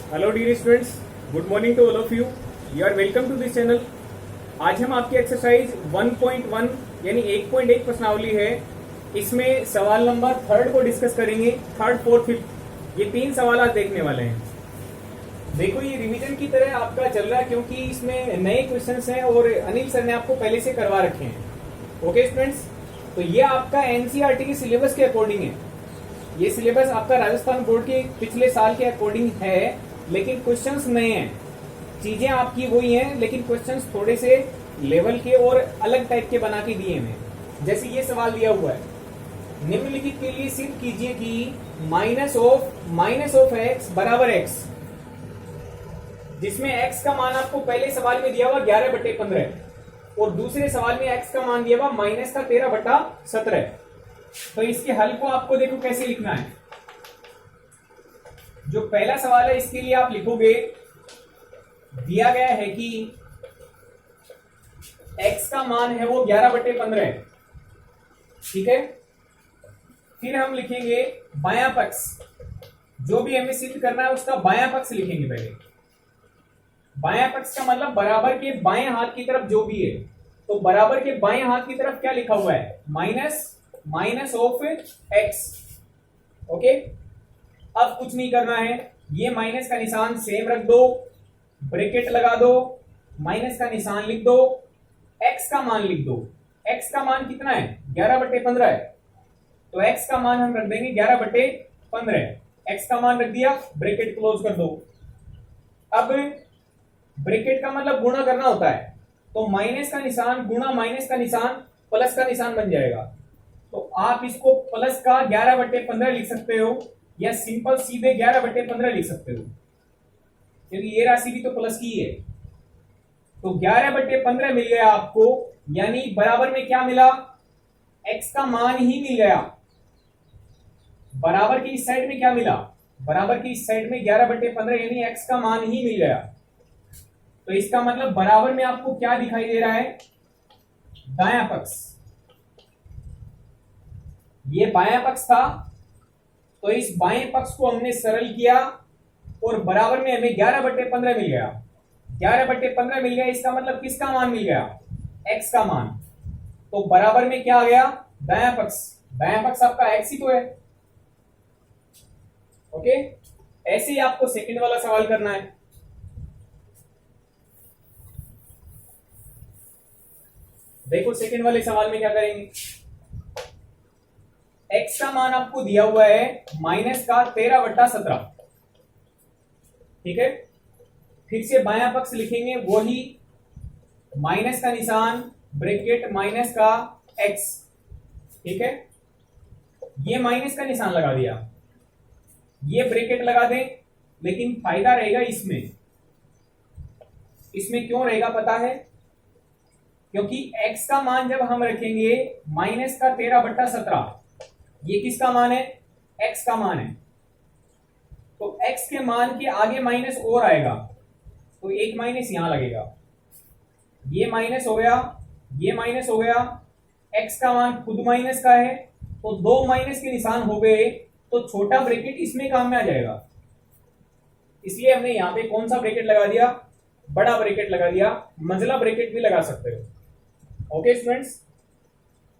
Hello dear students, good morning to all of you. You are welcome to this channel. आज हम आपकी exercise 1.1 यानी 1.1 प्रश्नावली है, इसमें सवाल नंबर 3 को डिस्कस करेंगे। 3rd, 4th, 5th ये 3 सवाल आज देखने वाले हैं। देखो, ये रिवीजन की तरह आपका चल रहा है क्योंकि इसमें नए क्वेश्चंस हैं और अनिल सर ने आपको पहले से करवा रखे हैं। ओके स्टूडेंट्स, तो ये आपका एनसीईआरटी के सिलेबस के अकॉर्डिंग है। ये सिलेबस आपका राजस्थान बोर्ड के पिछले साल के अकॉर्डिंग है, लेकिन क्वेश्चंस नए हैं। चीजें आपकी वही हैं, लेकिन क्वेश्चंस थोड़े से लेवल के और अलग टाइप के बना के दिए हैं। जैसे ये सवाल दिया हुआ है, निम्नलिखित के लिए सिद्ध कीजिए कि माइनस ऑफ एक्स बराबर एक्स, जिसमें एक्स का मान आपको पहले सवाल में दिया हुआ 11/15 और दूसरे सवाल में एक्स का मान दिया हुआ -13/17। तो इसके हल को आपको देखो कैसे लिखना है। जो पहला सवाल है इसके लिए आप लिखोगे, दिया गया है कि x का मान है वो 11/15 है, ठीक है। फिर हम लिखेंगे बायां पक्ष, जो भी हमें सिद्ध करना है उसका बायां पक्ष लिखेंगे। पहले बायां पक्ष का मतलब बराबर के बाएं हाथ की तरफ जो भी है, तो बराबर के बाएं हाथ की तरफ क्या लिखा हुआ है, माइनस ऑफ एक्स। ओके, अब कुछ नहीं करना है, ये माइनस का निशान सेम रख दो, ब्रैकेट लगा दो, माइनस का निशान लिख दो, एक्स का मान लिख दो। एक्स का मान कितना है, 11/15 है, तो एक्स का मान हम रख देंगे 11/15। एक्स का मान रख दिया, ब्रैकेट क्लोज कर दो। अब ब्रैकेट का मतलब गुणा करना होता है, तो माइनस का निशान गुणा माइनस का निशान प्लस का निशान बन जाएगा। तो आप इसको प्लस का 11/15 लिख सकते हो, या सिंपल सीधे 11/15 लिख सकते हो, क्योंकि ये राशि भी तो प्लस की है। तो 11/15 मिल गया आपको, यानी बराबर में क्या मिला, एक्स का मान ही मिल गया। बराबर की इस साइड में क्या मिला, बराबर की इस साइड में 11/15 यानी एक्स का मान ही मिल गया। तो इसका मतलब बराबर में आपको क्या दिखाई दे रहा है, दायां पक्ष। ये बायां पक्ष था, तो इस बाएं पक्ष को हमने सरल किया और बराबर में हमें 11/15 मिल गया। 11/15 मिल गया, इसका मतलब किसका मान मिल गया, एक्स का मान। तो बराबर में क्या आ गया, दायां पक्ष। दायां पक्ष आपका एक्स ही तो है। ओके, ऐसे ही आपको सेकंड वाला सवाल करना है। देखो सेकंड वाले सवाल में क्या करेंगे, x का मान आपको दिया हुआ है -13/17, ठीक है। फिर से बायां पक्ष लिखेंगे, वही माइनस का निशान, ब्रैकेट माइनस का x, ठीक है। ये माइनस का निशान लगा दिया, ये ब्रैकेट लगा दें, लेकिन फायदा रहेगा इसमें। इसमें क्यों रहेगा पता है, क्योंकि x का मान जब हम रखेंगे -13/17, ये किसका मान है, x का मान है, तो x के मान के आगे माइनस और आएगा, तो एक माइनस यहां लगेगा। ये माइनस हो गया, ये माइनस हो गया, x का मान खुद माइनस का है, तो दो माइनस के निशान हो गए, तो छोटा ब्रैकेट इसमें काम में आ जाएगा। इसलिए हमने यहां पे कौन सा ब्रैकेट लगा दिया, बड़ा ब्रैकेट लगा दिया। मंझला ब्रैकेट भी लगा सकते हो। ओके स्टूडेंट्स,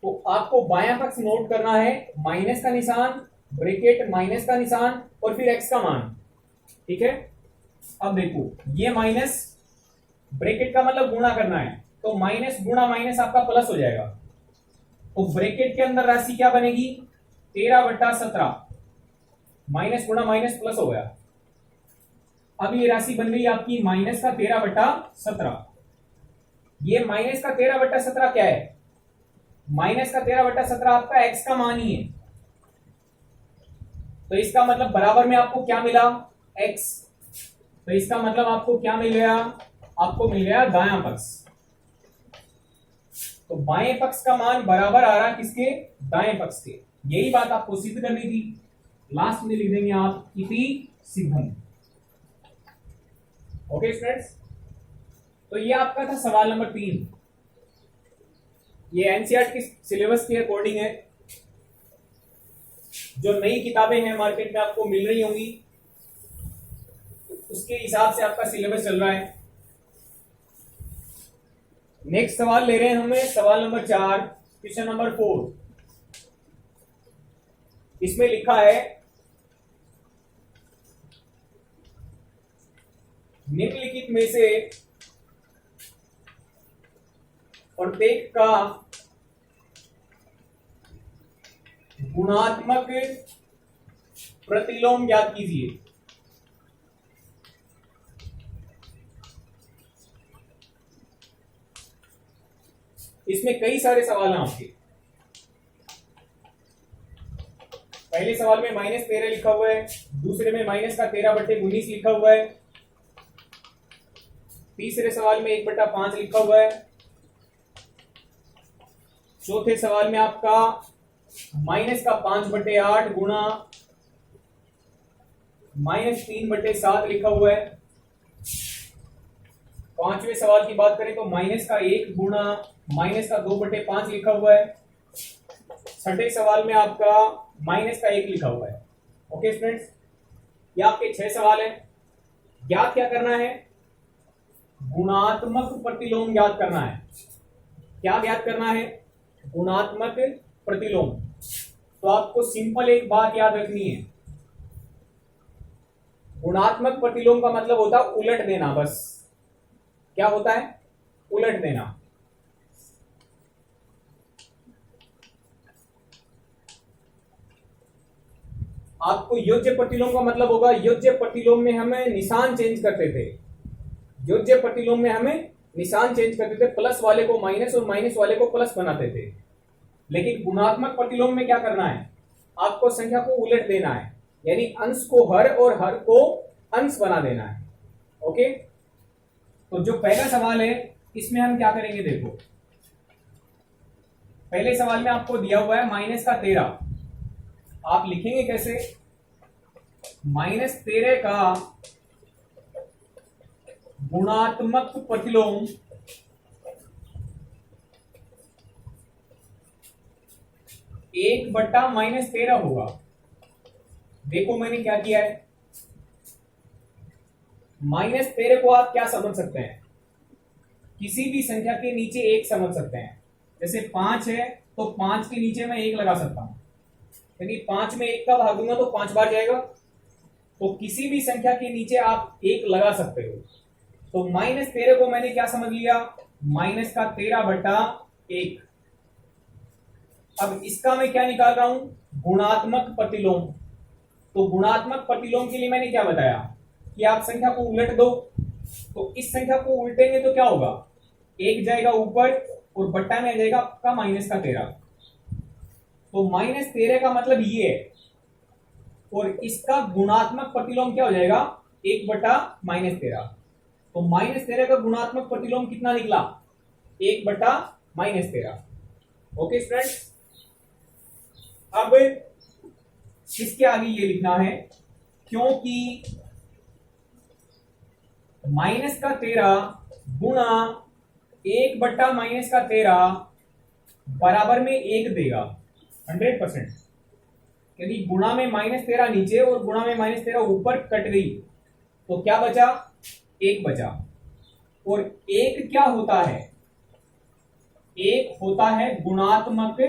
तो आपको बायां पक्ष नोट करना है, माइनस का निशान, ब्रैकेट माइनस का निशान और फिर एक्स का मान, ठीक है। अब देखो, ये माइनस, ब्रैकेट का मतलब गुणा करना है, तो माइनस गुणा माइनस आपका प्लस हो जाएगा। तो ब्रैकेट के अंदर राशि क्या बनेगी, 13/17, माइनस गुणा माइनस प्लस हो गया। अब ये राशि बन गई आपकी माइनस का 13/17। ये माइनस का 13/17 क्या है, माइनस का 13/17 आपका एक्स का मान ही है। तो इसका मतलब बराबर में आपको क्या मिला, एक्स। तो इसका मतलब आपको क्या मिल गया, आपको मिल गया दायां पक्ष। तो बाएं पक्ष का मान बराबर आ रहा किसके, दाएं पक्ष के। यही बात आपको सिद्ध करनी थी। लास्ट में लिख देंगे आप इति सिद्धम। ओके स्टूडेंट्स, तो ये आपका था सवाल नंबर 3। ये एनसीईआरटी की सिलेबस के अकॉर्डिंग है। जो नई किताबें हैं मार्केट में आपको मिल रही होंगी, उसके हिसाब से आपका सिलेबस चल रहा है। नेक्स्ट सवाल ले रहे हैं हमें, सवाल नंबर 4, क्वेश्चन नंबर 4। इसमें लिखा है निम्नलिखित में से प्रत्येक का गुणात्मक प्रतिलोम ज्ञात कीजिए। इसमें कई सारे सवाल हैं आपके। पहले सवाल में -13 लिखा हुआ है, दूसरे में -13/19 लिखा हुआ है, तीसरे सवाल में 1/5 लिखा हुआ है, चौथे सवाल में आपका -5/8 गुणा -3/7 लिखा हुआ है। पांचवें सवाल की बात करें तो -1 गुणा -2/5 लिखा हुआ है। छठे सवाल में आपका -1 लिखा हुआ है। ओके स्टूडेंट्स, ये आपके 6 सवाल हैं। ज्ञात क्या करना है? गुणात्मक प्रतिलोम ज्ञात करना है। क्या ज्ञात करना है? गुणात्मक प्रतिलोम। तो आपको सिंपल एक बात याद रखनी है, गुणात्मक प्रतिलोम का मतलब होता है उलट देना। बस क्या होता है? उलट देना। आपको योज्य प्रतिलोम का मतलब होगा, योज्य प्रतिलोम में हमें निशान चेंज करते थे। योज्य प्रतिलोम में हमें निशान चेंज करते थे, प्लस वाले को माइनस और माइनस वाले को प्लस बनाते थे। लेकिन गुणात्मक प्रतिलोम में क्या करना है? आपको संख्या को उलट देना है, यानी अंश को हर और हर को अंश बना देना है। ओके, तो जो पहला सवाल है इसमें हम क्या करेंगे, देखो पहले सवाल में आपको दिया हुआ है -13। आप लिखेंगे कैसे? -13 का गुणात्मक प्रतिलोम 1/-13 होगा। देखो मैंने क्या किया है, -13 को आप क्या समझ सकते हैं? किसी भी संख्या के नीचे 1 समझ सकते हैं। जैसे 5 है तो 5 के नीचे मैं 1 लगा सकता हूं, यानी 5 में 1 का भाग दूंगा तो 5 बार जाएगा। तो किसी भी संख्या के नीचे आप 1 लगा सकते हो। तो -13 को मैंने क्या समझ लिया? -13/1। अब इसका मैं क्या निकाल रहा हूं? गुणात्मक प्रतिलोम। तो गुणात्मक प्रतिलोम के लिए मैंने क्या बताया कि आप संख्या को उलट दो। तो इस संख्या को उल्टेंगे तो क्या होगा? 1 जाएगा ऊपर और बट्टा में आ जाएगा आपका -13। तो -13 का मतलब ये है, और इसका गुणात्मक प्रतिलोम क्या हो जाएगा? 1/-13। तो -13 का गुणात्मक प्रतिलोम कितना निकला? 1/-13। ओके स्टूडेंट्स, अब इसके आगे ये लिखना है, क्योंकि -13 गुणा 1/-13 बराबर में 1 देगा 100%। यदि गुणा में -13 नीचे और गुणा में -13 ऊपर कट गई तो क्या बचा? 1 बचा। और 1 क्या होता है? 1 होता है गुणात्मक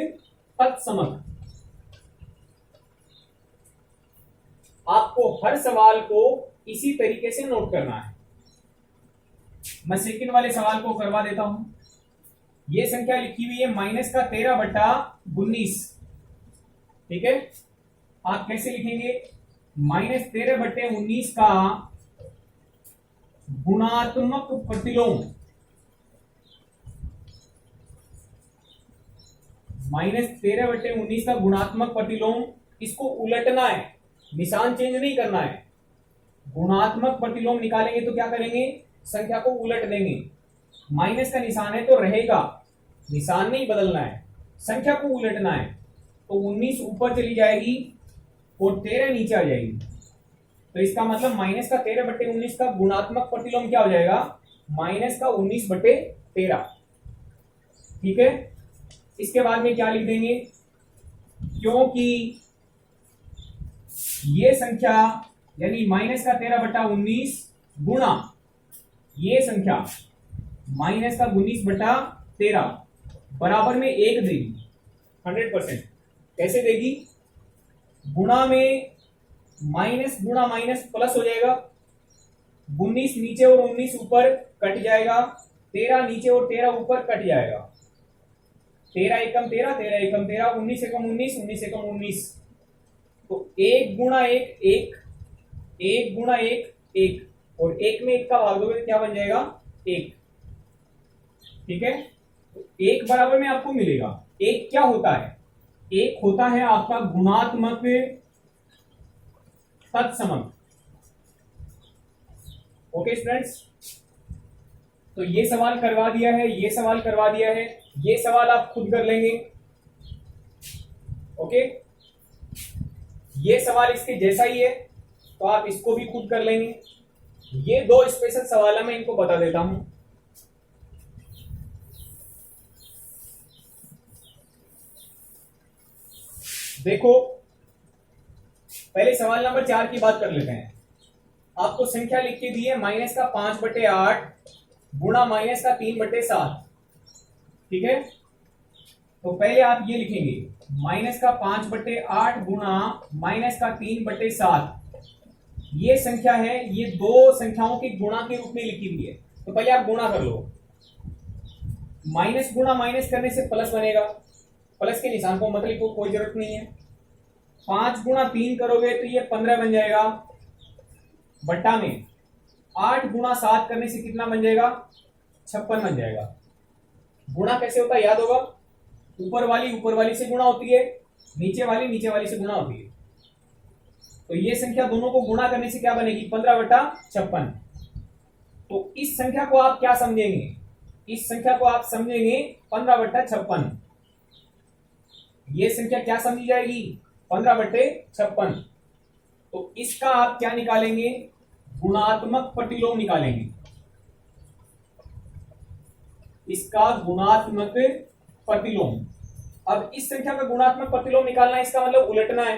तत्समक। आपको हर सवाल को इसी तरीके से नोट करना है। मैं सेकंड वाले सवाल को करवा देता हूं। यह संख्या लिखी हुई है -13/19। ठीक है, आप कैसे लिखेंगे? -13/19 का गुणात्मक प्रतिलोम, -13/19 का गुणात्मक प्रतिलोम, इसको उलटना है, निशान चेंज नहीं करना है। गुणात्मक प्रतिलोम निकालेंगे तो क्या करेंगे? संख्या को उलट देंगे। माइनस का निशान है तो रहेगा, निशान नहीं बदलना है, संख्या को उलटना है। तो 19 ऊपर चली जाएगी और 13 नीचे आ जाएगी। तो इसका मतलब -13/19 का गुणात्मक प्रतिलोम क्या हो जाएगा? -19/13। ठीक है, इसके बाद में क्या लिख देंगे? क्योंकि ये संख्या यानी -13/19 गुणा ये संख्या माइनस का 19/13 बराबर में 1 देगी 100%। कैसे देगी? गुणा में माइनस गुणा माइनस प्लस हो जाएगा, 19 नीचे और 19 ऊपर कट जाएगा, 13 नीचे और 13 ऊपर कट जाएगा, 13 एकम 13, 13 एकम 13, 19 एकम 19, 19 एकम 19। तो 1 गुणा 1 1, 1 गुणा 1 1, और 1 में 1 का भाग दोगे तो क्या बन जाएगा? 1। ठीक है, तो 1 बराबर में आपको मिलेगा। 1 क्या होता है? 1 होता है आपका गुणात्मक तत्समक। ओके स्टूडेंट्स, तो ये सवाल करवा दिया है, ये सवाल करवा दिया है, ये सवाल आप खुद कर लेंगे। ओके, ये सवाल इसके जैसा ही है तो आप इसको भी खुद कर लेंगे। ये 2 स्पेशल सवाल है, मैं इनको बता देता हूं। देखो, पहले सवाल नंबर 4 की बात कर लेते हैं। आपको संख्या लिख के दी है माइनस का 5/8 गुणा माइनस का 3/7। ठीक है, तो पहले आप ये लिखेंगे माइनस का 5/8 गुणा माइनस का 3/7। ये संख्या है, ये 2 संख्याओं के गुणा के रूप में लिखी हुई है, तो पहले आप गुणा कर लो। माइनस गुणा माइनस करने से प्लस बनेगा, प्लस के निशान को मत लिखो, कोई जरूरत नहीं है। 5 गुणा 3 करोगे तो ये 15 बन जाएगा, बट्टा में 8 गुणा 7 करने से कितना बन जाएगा? 56 बन जाएगा। गुणा कैसे होता है याद होगा, ऊपर वाली से गुणा होती है, नीचे वाली से गुणा होती है। तो ये संख्या दोनों को गुणा करने से क्या बनेगी? 15/56। तो इस संख्या को आप क्या समझेंगे? इस संख्या को आप समझेंगे 15/56। ये संख्या क्या समझी जाएगी? 15/56। तो इसका आप क्या निकालेंगे? गुणात्मक प्रतिलोम निकालेंगे। इसका गुणात्मक प्रतिलोम। अब इस संख्या का गुणात्मक प्रतिलोम निकालना है, इसका मतलब उलटना है,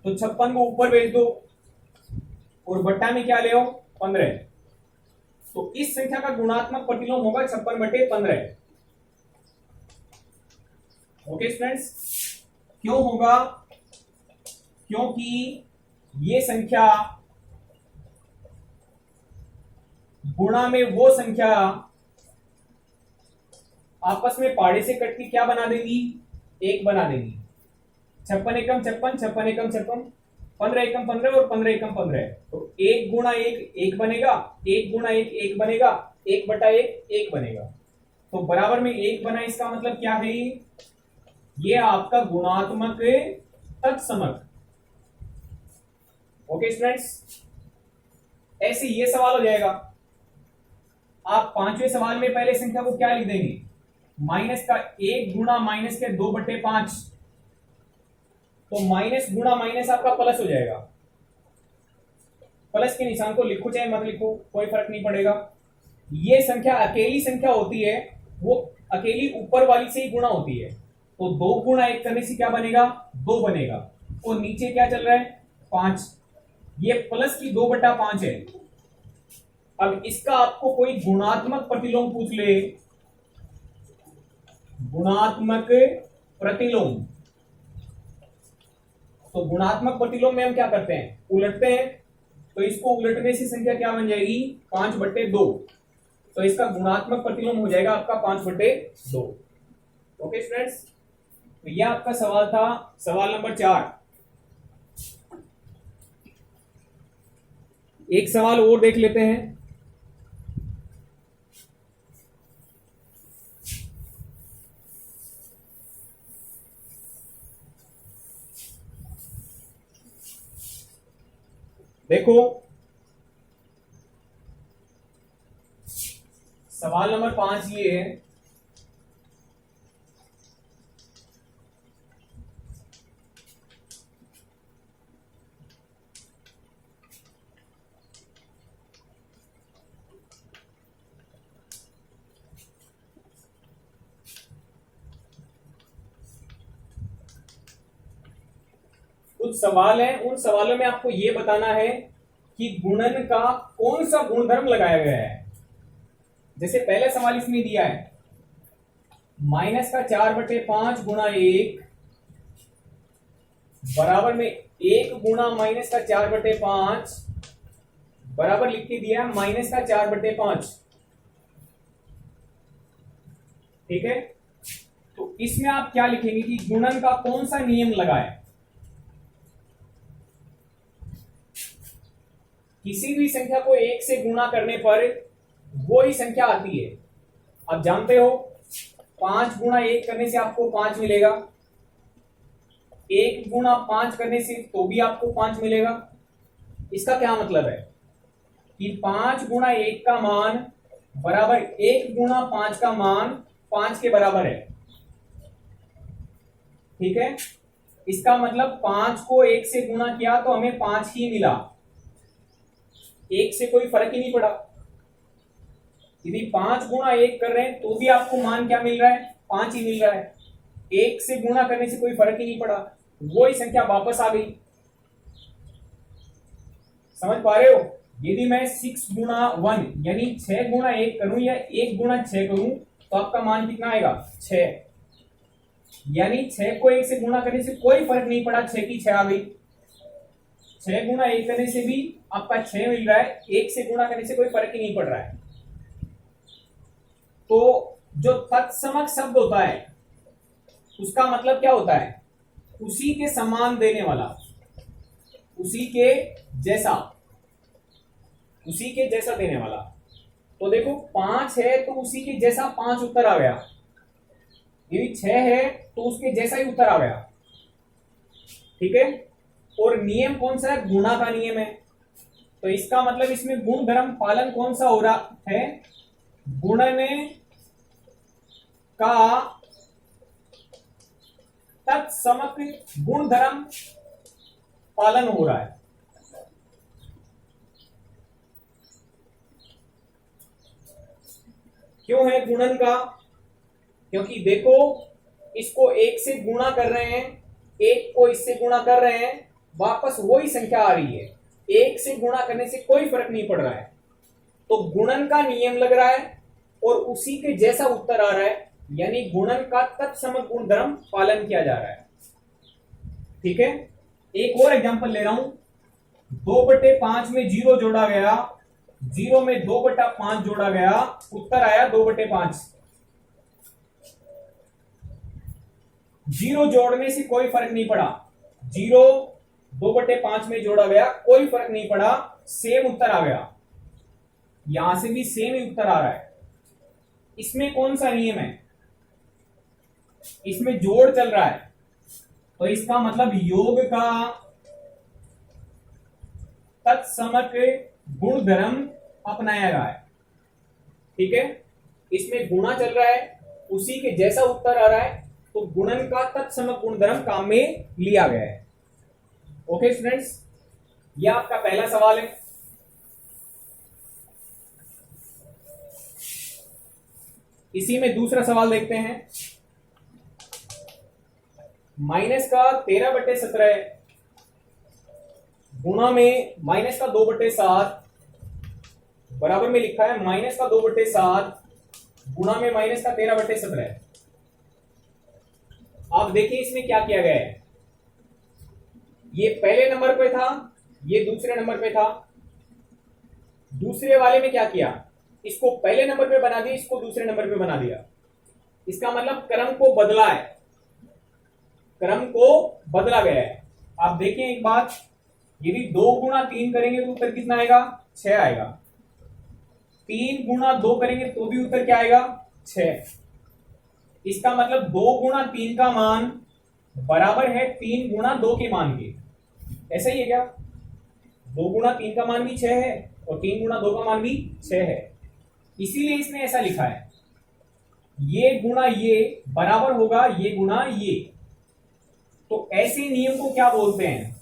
तो 56 को ऊपर भेज दो और बट्टा में क्या ले आओ? 15। तो इस संख्या का गुणात्मक प्रतिलोम होगा 56/15। ओके स्टूडेंट्स, क्यों होगा? क्योंकि ये संख्या गुणा में वो संख्या आपस में पाड़े से कट के क्या बना देगी? 1 बना देगी। 56 एकम 56, 56 एकम 56, 15 एकम 15 और 15 एकम 15। तो 1 गुणा 1 1 बनेगा, 1 गुणा 1 1 बनेगा, 1/1 1 बनेगा। तो बराबर में 1 बना, इसका मतलब क्या है? ये आपका गुणात्मक तत्समक। ओके स्टूडेंट्स, ऐसे ये सवाल हो जाएगा। आप 5वें सवाल में पहले संख्या को क्या लिख देंगे? माइनस का 1 गुणा माइनस के 2/5। तो माइनस गुणा माइनस आपका प्लस हो जाएगा। प्लस के निशान को लिखो चाहे मत लिखो, कोई फर्क नहीं पड़ेगा। ये संख्या अकेली संख्या होती है, वो अकेली ऊपर वाली से ही गुणा होती है। तो 2 गुणा 1 करने से क्या बनेगा? 2 बनेगा। और नीचे क्या चल रहा है? 5। ये प्लस की 2/5 है। अब इसका आपको कोई गुणात्मक प्रतिलोम पूछ ले, गुणात्मक प्रतिलोम, तो गुणात्मक प्रतिलोम में हम क्या करते हैं? उलटते हैं। तो इसको उलटने से संख्या क्या बन जाएगी? 5/2। तो इसका गुणात्मक प्रतिलोम हो जाएगा आपका 5/2। ओके स्टूडेंट्स, तो यह आपका सवाल था, सवाल नंबर 4। एक सवाल और देख लेते हैं। देखो, सवाल नंबर 5 ये है, कुछ सवाल है, उन सवालों में आपको यह बताना है कि गुणन का कौन सा गुणधर्म लगाया गया है। जैसे पहला सवाल इसमें दिया है माइनस का 4/5 गुणा 1 बराबर में 1 गुणा माइनस का 4/5 बराबर लिख के दिया है माइनस का 4/5। ठीक है, तो इसमें आप क्या लिखेंगे कि गुणन का कौन सा नियम लगाए। किसी भी संख्या को 1 से गुणा करने पर वो ही संख्या आती है। आप जानते हो 5 गुणा 1 करने से आपको 5 मिलेगा, 1 गुणा 5 करने से तो भी आपको 5 मिलेगा। इसका क्या मतलब है कि 5 गुणा 1 का मान बराबर 1 गुणा 5 का मान 5 के बराबर है। ठीक है, इसका मतलब 5 को 1 से गुणा किया तो हमें 5 ही मिला, 1 से कोई फर्क ही नहीं पड़ा। यदि 5 गुणा 1 कर रहे हैं तो भी आपको मान क्या मिल रहा है, 5 ही मिल रहा है। 1 से गुणा करने से कोई फर्क ही नहीं पड़ा, वो ही संख्या वापस आ गई। समझ पा रहे हो। यदि मैं 6 गुणा 1 यानी 6 गुणा 1 करूं या 1 गुणा 6 करूं तो आपका मान कितना आएगा, 6। यानी 6 को 1 से गुणा करने से कोई फर्क नहीं पड़ा, 6 की 6 आ गई। 6 गुणा 1 करने से भी आपका 6 मिल रहा है, 1 से गुणा करने से कोई फर्क ही नहीं पड़ रहा है। तो जो तत्समक शब्द होता है उसका मतलब क्या होता है, उसी के समान देने वाला, उसी के जैसा, उसी के जैसा देने वाला। तो देखो 5 है तो उसी के जैसा 5 उत्तर आ गया, यदि 6 है तो उसके जैसा ही उत्तर आ गया। ठीक है, और नियम कौन सा है, गुणा का नियम है। तो इसका मतलब इसमें गुण धर्म पालन कौन सा हो रहा है, गुणन का तत्समक गुण धर्म पालन हो रहा है। क्यों है गुणन का, क्योंकि देखो इसको 1 से गुणा कर रहे हैं, 1 को इससे गुणा कर रहे हैं, वापस वही संख्या आ रही है। 1 से गुणा करने से कोई फर्क नहीं पड़ रहा है, तो गुणन का नियम लग रहा है और उसी के जैसा उत्तर आ रहा है, यानी गुणन का तत्समक गुणधर्म पालन किया जा रहा है। ठीक है, एक और एग्जांपल ले रहा हूं। 2/5 में 0 जोड़ा गया, 0 में 2/5 जोड़ा गया, उत्तर आया 2/5। 0 जोड़ने से कोई फर्क नहीं पड़ा, 0 2/5 में जोड़ा गया, कोई फर्क नहीं पड़ा, सेम उत्तर आ गया। यहां से भी सेम ही उत्तर आ रहा है। इसमें कौन सा नियम है, इसमें जोड़ चल रहा है, तो इसका मतलब योग का तत्समक गुणधर्म अपनाया गया है। ठीक है, इसमें गुणा चल रहा है, उसी के जैसा उत्तर आ रहा है, तो गुणन का तत्समक गुणधर्म काम में लिया गया है। ओके स्टूडेंट्स, यह आपका पहला सवाल है। इसी में दूसरा सवाल देखते हैं। माइनस का 13/17 गुणा में माइनस का 2/7 बराबर में लिखा है माइनस का 2/7 गुणा में माइनस का 13/17। आप देखिए इसमें क्या किया गया है, ये पहले नंबर पे था, ये दूसरे नंबर पे था। दूसरे वाले में क्या किया, इसको पहले नंबर पे बना दिया, इसको दूसरे नंबर पे बना दिया। इसका मतलब क्रम को बदला है, क्रम को बदला गया है। आप देखें एक बात, यदि 2 गुणा 3 करेंगे तो उत्तर कितना आएगा, 6 आएगा। 3 गुणा 2 करेंगे तो भी उत्तर क्या आएगा, 6। इसका मतलब 2 गुणा 3 का मान बराबर है 3 गुणा 2 के मान के। ऐसा ही है क्या, 2 गुणा 3 का मान भी 6 है और 3 गुणा 2 का मान भी 6 है। इसीलिए इसने ऐसा लिखा है, ये गुणा ये बराबर होगा ये गुणा ये। तो ऐसे नियम को क्या बोलते हैं,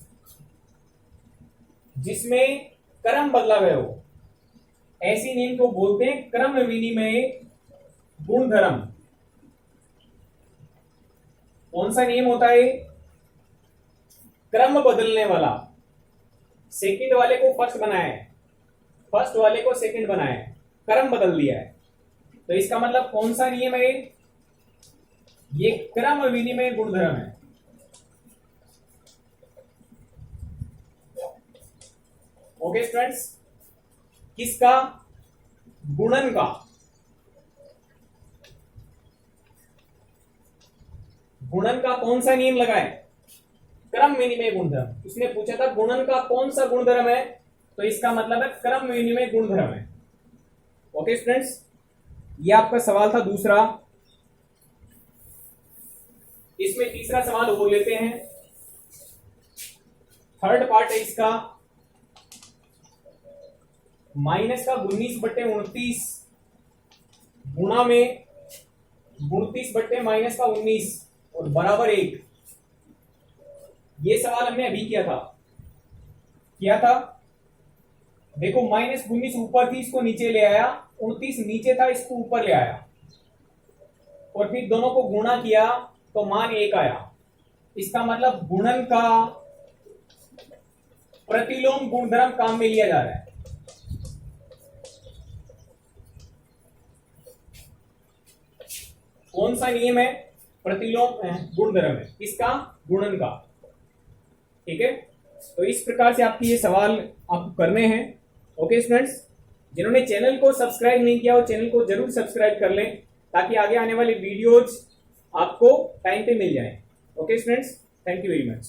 जिसमें क्रम बदला गया हो, ऐसे नियम को बोलते हैं क्रम विनिमय गुणधर्म। कौन सा नियम होता है, क्रम बदलने वाला। सेकंड वाले को फर्स्ट बनाया है, फर्स्ट वाले को सेकंड बनाया है, क्रम बदल दिया है। तो इसका मतलब कौन सा नियम है ये क्रम विनिमय गुणधर्म है। ओके स्टूडेंट्स, किसका? गुणन का। गुणन का कौन सा नियम लगाए? क्रम विनिमय गुणधर्म। इसने पूछा था गुणन का कौन सा गुणधर्म है, तो इसका मतलब है क्रम विनिमय गुणधर्म है। ओके स्टूडेंट्स, ये आपका सवाल था दूसरा। इसमें तीसरा सवाल हो लेते हैं। थर्ड पार्ट है इसका, माइनस का 19/29 गुणा में 29/- का 19 और बराबर 1। ये सवाल हमने अभी किया था। देखो -19 ऊपर थी, इसको नीचे ले आया, 29 नीचे था, इसको ऊपर ले आया और फिर दोनों को गुणा किया तो मान 1 आया। इसका मतलब गुणन का प्रतिलोम गुणधर्म काम में लिया जा रहा है। कौन सा नियम है? प्रतिलोम गुणधर्म है। किसका? गुणन का। ठीक है, तो इस प्रकार से आपके ये सवाल आपको करने हैं। ओके स्टूडेंट्स, जिन्होंने चैनल को सब्सक्राइब नहीं किया वो चैनल को जरूर सब्सक्राइब कर लें ताकि आगे आने वाली वीडियोज आपको टाइम पे मिल जाए। Okay students, thank you very much.